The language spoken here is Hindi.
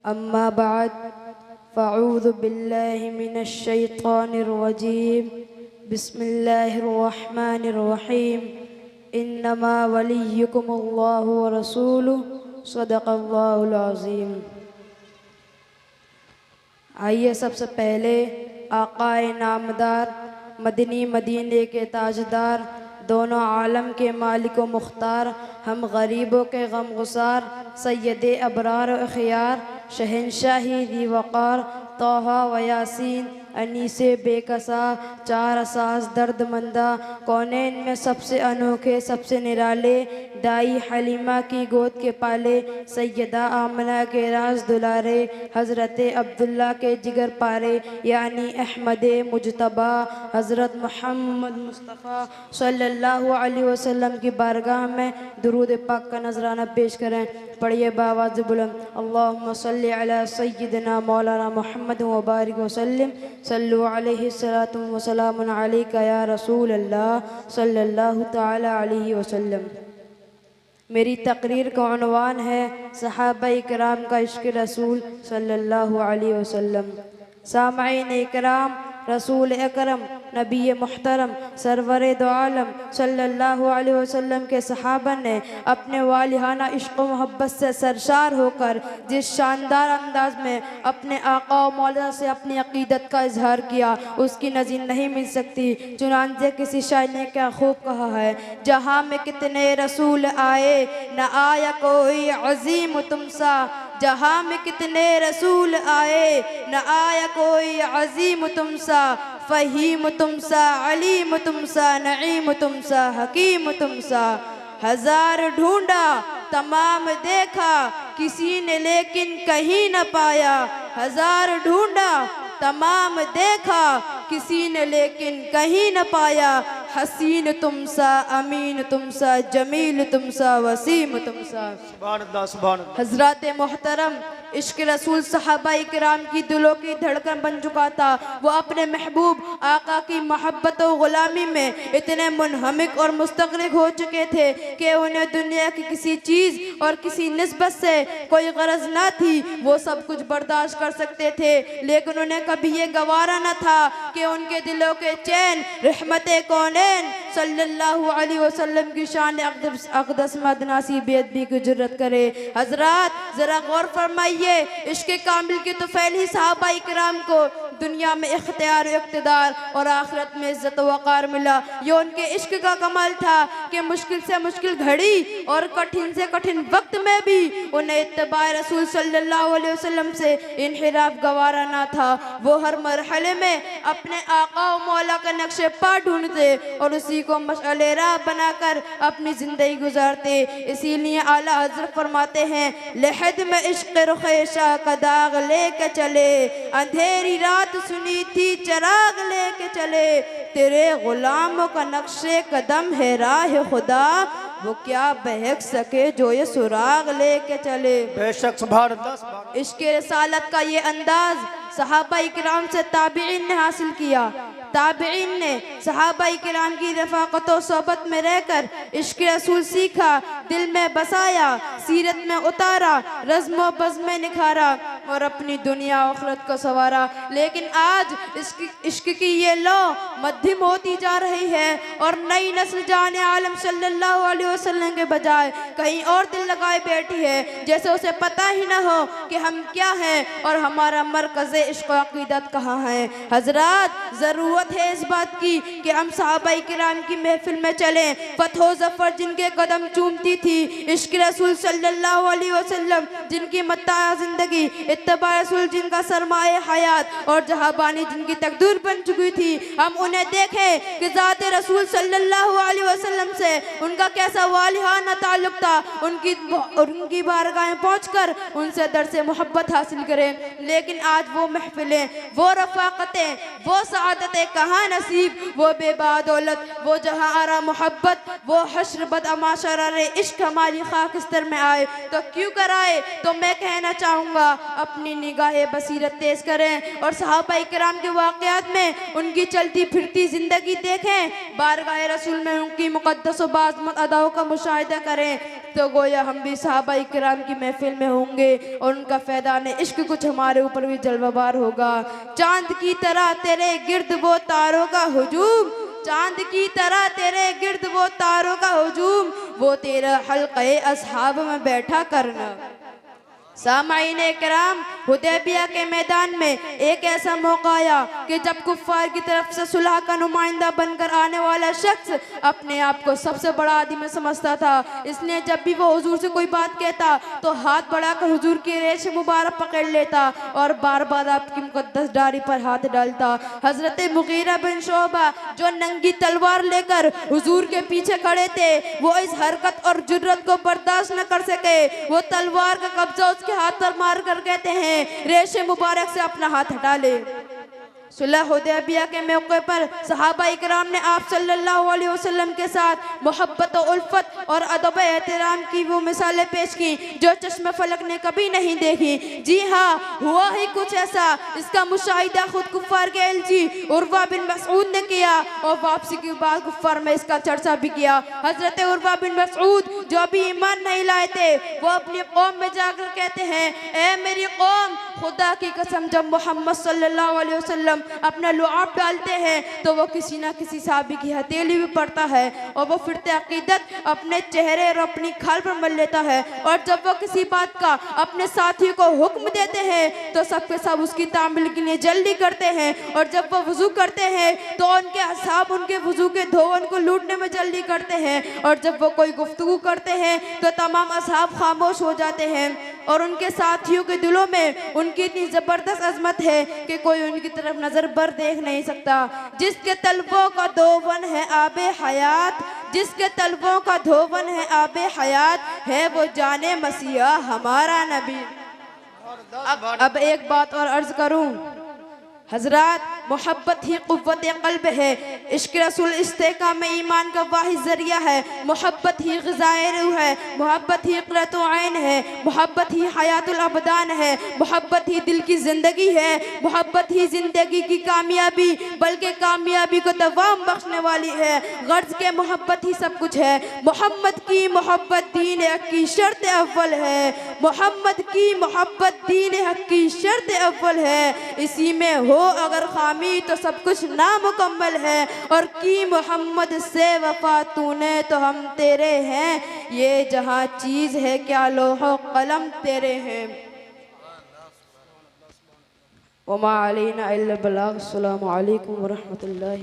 अम्मा बाद फ़अऊज़ु बिल्लाहि मिनश्शैतानिर्रजीम बिस्मिल्लाहिर्रहमानिर्रहीम इन्नमा वलिय्युकुमुल्लाहु व रसूलुहु सदक़ल्लाहुल अज़ीम। आइए सबसे पहले आक़ाए नामदार मदनी मदीने के ताजदार दोनों आलम के मालिक व मुख्तार हम गरीबों के गमगुसार सैयदे अबरार व अख़यार शहंशाही दी वक़ार तोहा व यासीन अनीसे बेकसा चार असास दर्दमंदा कौनैन में सबसे अनोखे सबसे निराले दाई हलीमा की गोद के पाले सैयदा आमना के राज दुलारे हज़रत अब्दुल्ला के जिगर पारे यानी अहमद मुजतबा हज़रत मोहम्मद मुस्तफ़ा सल्लल्लाहु अलैहि वसल्लम की बारगाह में दुरूद पाक का नजराना पेश करें। पढ़िए बावाज़ बुलंद अल्लाहुम्मा सल्लि अला सय्यिदिना मौलाना मुहम्मद व बारिक वसल्लिम सल्लु अलैहि सलातु व सलामुन अलैका या रसूल अल्लाह सल्लल्लाहु तआला अलैहि वसल्लम। मेरी तकरीर का उन्वान है सहाबाए किराम का इश्क़ रसूल सल्लल्लाहु अलैहि वसल्लम। सामईन इकराम रसूल अकरम नबी मुहतरम सरवर दो आलम सल्लल्लाहु अलैहि वसल्लम के सहाबा ने अपने वालिहाना इश्क़ व मोहब्बत से सरशार होकर जिस शानदार अंदाज में अपने आका व मौला से अपनी अक़ीदत का इजहार किया उसकी नज़ीर नहीं मिल सकती। चुनांचे किसी शायर ने क्या खूब कहा है, जहाँ में कितने रसूल आए न आया कोई अज़ीम तुमसा, जहाँ में कितने रसूल आए न आया कोई अज़ीम तुमसा, फ़हीम तुमसा अलीम तुमसा नईम तुमसा हकीम तुमसा। हजार ढूंढा तमाम देखा किसी ने लेकिन कहीं न पाया, हजार ढूंढा तमाम देखा किसी ने लेकिन कहीं न पाया। हसीन तुमसा अमीन तुमसा जमील तुमसा वसीम तुमसा। हज़रत मोहतरम इश्क़ रसूल सहाबाए किराम की दिलों की धड़कन बन चुका था। वो अपने महबूब आका की मोहब्बत व ग़ुलामी में इतने मुनहमिक और मुस्तग़रिक़ हो चुके थे कि उन्हें दुनिया की किसी चीज़ और किसी निस्बत से कोई गरज ना थी। वो सब कुछ बर्दाश्त कर सकते थे, लेकिन उन्हें कभी ये गवारा न था कि उनके दिलों के चैन रहमते कौनैन सल्लल्लाहु अलैहि वसल्लम की शान अक़दस मदनासी बेअदबी की जुर्रत करे। हज़रात ज़रा गौर फरमाइए, इश्क़ कामिल की तो फैली सहाबाए किराम को दुनिया में इख्तियार इक़्तिदार और आखिरत में इज़्ज़त व वक़ार मिला। ये उनके इश्क़ का कमाल था कि मुश्किल से मुश्किल घड़ी और कठिन से कठिन वक्त में भी उन्हें इत्तिबाए रसूल सल्लल्लाहु अलैहि वसल्लम से इन्हिराफ गवारा ना था। वो हर मरहले में अपने आका व मौला का नक्शे पा ढूंढते और उसी को मशअले राह बनाकर अपनी ज़िंदगी गुजारते। इसीलिए आला हज़रत फरमाते हैं, लहद में इश्क़ रुख़ैशा का दाग लेके चले, अंधेरी रात सुनी थी चराग लेके चले, तेरे गुलामों का नक्शे कदम है राह खुदा, वो क्या बहक सके जो ये सुराग लेके चले। बेशक सुभान अल्लाह। इश्क़ रसालत का ये अंदाज सहाबाए किराम से ताबिईन ने हासिल किया। ताबिईन ने सहाबाए किराम की रफ़ाक़त व सोबत में रहकर इश्क़ रसूल सीखा, दिल में बसाया, सीरत में उतारा, रज़्म व बज़्म में निखारा और अपनी दुनिया आखिरत को संवारा। लेकिन आज इश्क़ की ये लो मध्यम होती जा रही है और नई नस्ल जाने आलम सल्लल्लाहु अलैहि वसल्लम के बजाय कहीं और दिल लगाए बैठी है, जैसे उसे पता ही ना हो कि हम क्या हैं और हमारा मरकज़ इश्क़ व अक़ीदत कहाँ है। हज़रात ज़रूरत है इस बात की कि हम सहाबाए किराम की महफिल में चलें। फ़तह ज़फ़र जिनके कदम चूमती थी, इश्क़ रसूल सल्लल्लाहु अलैहि वसल्लम जिनकी मत्ता ज़िंदगी, इत्तिबा रसूल जिनका सरमाए हयात और जहाबानी जिनकी तकदीर बन चुकी थी, हम उन्हें देखें कि ज़ात रसूल सल्लल्लाहु अलैहि वसल्लम से उनका कैसा वालिहाना ताल्लुक़ था। उनकी बारगाहें पहुँचकर उनसे दर्से मोहब्बत हासिल करें। लेकिन आज वो महफिलें, वो रफ़ाक़तें, वो सआदतें कहाँ नसीब, वो बेबा दौलत, वो जहाँ आरा मोहब्बत, वो हश्र बद अमाशर इश्क़ हमारी खाकिस्तर में आए तो क्यों कराए। तो मैं कहना चाहूँगा अपनी निगाह बसीरत तेज़ करें और सहाबाए किराम के वाक़यात में उनकी चलती फिरती ज़िंदगी देखें, बारगाह रसूल में उनकी मुक़द्दस व बाज़मत अदाओं का मुशाहिदा करें। तो गोया हम भी सहाबा इकराम की महफिल में होंगे और उनका फैदान इश्क कुछ हमारे ऊपर भी जलवाबार होगा। चांद की तरह तेरे गिर्द वो तारों का हुजूम, चांद की तरह तेरे गिर्द वो तारों का हुजूम, वो तेरा हल्क़े अस्हाब में बैठा करना। सामाईने किराम, हुदैबिया के मैदान में एक ऐसा मौका आया कि जब कुफ्फार की तरफ से सुलह का नुमाइंदा बनकर आने वाला शख्स अपने आप को सबसे बड़ा आदमी समझता था, इसलिए जब भी वो हुजूर से कोई बात कहता तो हाथ बढ़ाकर हुजूर की रेश मुबारक पकड़ लेता और बार बार आपकी मुकद्दस डारी पर हाथ डालता। हजरत मुगीरा बिन शोबा जो नंगी तलवार लेकर हुजूर के पीछे खड़े थे, वो इस हरकत और जुर्रत को बर्दाश्त न कर सके। वो तलवार का कब्जा उसके हाथ पर मार कर कहते हैं, रेशे मुबारक से अपना हाथ हटा ले। सुलह हुदैबिया के मौके पर सहाबा इकराम ने आप सल्लल्लाहु अलैहि वसल्लम के साथ मोहब्बत और उल्फत और अदब एहतराम की वो मिसालें पेश की जो चश्मे फलक ने कभी नहीं देखी। जी हाँ, हुआ ही कुछ ऐसा। इसका मुशाहिदा खुद कुफ्फार के एलची उर्वा बिन मसऊद ने किया और वापसी के बाद कुफ्फार में इसका चर्चा भी किया। हजरत उर्वा बिन मसऊद जो अभी ईमान नहीं लाए थे, वो अपनी कौम में जाकर कहते हैं, ए मेरी कौम, खुदा की कसम जब मोहम्मद सल्लल्लाहु अलैहि वसल्लम अपना लुआब डालते हैं तो वो किसी ना किसी साहबी की हथेली भी पड़ता है और वो फिरते अकीदत अपने चेहरे और अपनी खाल पर मल लेता है। और जब वो किसी बात का अपने साथियों को हुक्म देते हैं तो सब के सब उसकी तामील के लिए जल्दी करते हैं। और जब वो वुजू करते हैं तो उनके असहाब उनके वुजू के धोवन को लूटने में जल्दी करते हैं। और जब वो कोई गुफ्तगू करते हैं तो तमाम असहाब खामोश हो जाते हैं और उनके साथियों के दिलों में उनकी इतनी ज़बरदस्त अजमत है कि कोई उनकी तरफ नज़र भर देख नहीं सकता। जिसके तलवों का धोवन है आबे हयात, जिसके तलवों का धोवन है आबे हयात, है वो जाने मसीहा हमारा नबी। अब एक बात और अर्ज करूं हजरात, मोहब्बत ही कुव्वत क़ल्ब है। इश्क़ रसूल इस्तेकाम ईमान का वाहिद ज़रिया है। मोहब्बत ही ग़िज़ाए रूह है। मोहब्बत ही क़ुर्रतु ऐन है। मोहब्बत ही हयातुल अबदान है। मोहब्बत ही दिल की ज़िंदगी है। मोहब्बत ही ज़िंदगी की कामयाबी, बल्कि कामयाबी को दवाम बख्शने वाली है। गर्ज़ के मोहब्बत ही सब कुछ है। मोहम्मद की मोहब्बत दीन हक़ की शर्त अव्वल है। मोहम्मद की मोहब्बत दीन हक़ की शर्त अव्वल है। इसी में हो अगर खामी तो सब कुछ नामुकम्मल है। और की मोहम्मद से वफा तूने तो हम तेरे हैं, ये जहाँ चीज़ है क्या लोहो कलम तेरे हैं। वमा अलैना इल्ला बलाग। अस्सलामु अलैकुम व रहमतुल्लाहि।